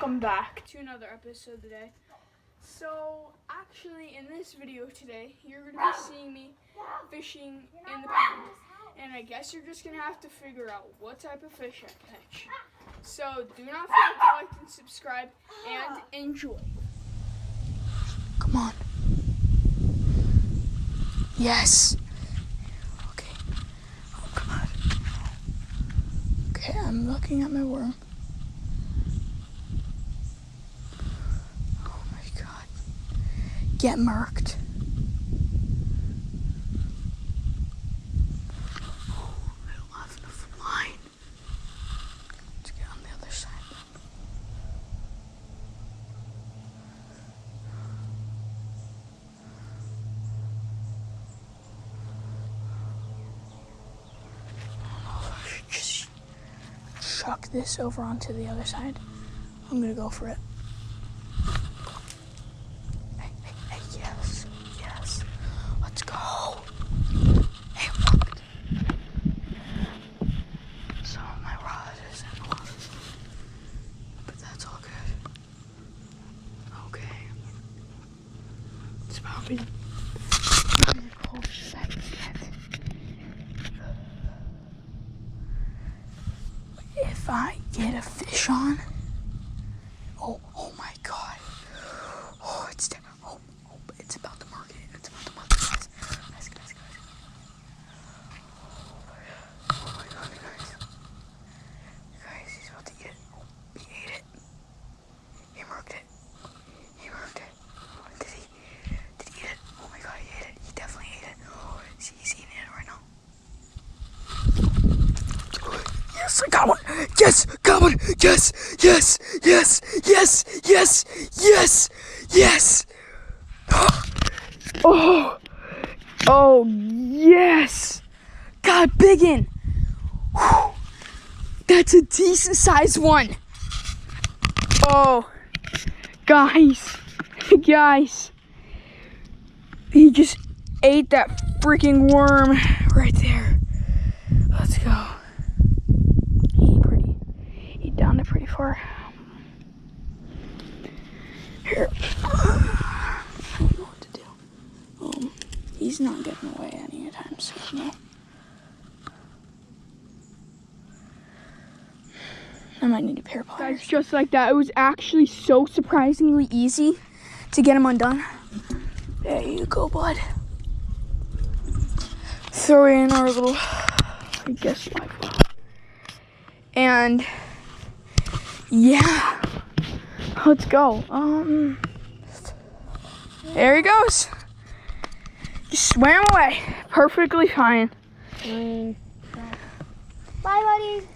welcome back to another episode today. So, actually, in this video today, you're going to be seeing me fishing in the pond. And I guess you're just going to have to figure out what type of fish I catch. So, do not forget to like and subscribe and enjoy. Come on. Yes. Okay. Oh, come on. Okay, I'm looking at my worm. Oh my God. Get marked. Oh, I don't have enough line. Let's get on the other side. Just chuck this over onto the other side. I'm gonna go for it. Hey, yes, yes. Let's go. Hey, what? So my rod is in the water, but that's all good. Okay. It's probably the coldest I've yet. If I get a fish on, oh my God, it's about to mark it. It's about to mark it, guys. Oh my God, guys, he's about to eat it. Oh, he ate it. He marked it. Did he eat it? Oh my God, he ate it. He definitely ate it. Oh, see, he's eating it right now. Yes, I got one. Yes, got one. Yes. Oh, yes. Got a big one. Whew. That's a decent sized one. Oh, guys. He just ate that freaking worm right there. Let's go. He downed it pretty far. Here. I don't know what to do. He's not getting away anytime soon, though. I might need a pair of pliers. Guys, just like that, it was actually so surprisingly easy to get him undone. There you go, bud. Throw in our little, I guess, live well. And yeah, let's go. There he goes. He swam away perfectly fine. Bye, buddy.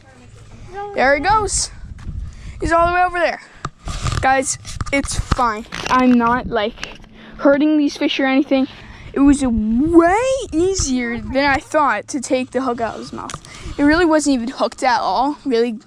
There he goes. He's all the way over there. Guys, it's fine. I'm not hurting these fish or anything. It was way easier than I thought to take the hook out of his mouth. It really wasn't even hooked at all. Really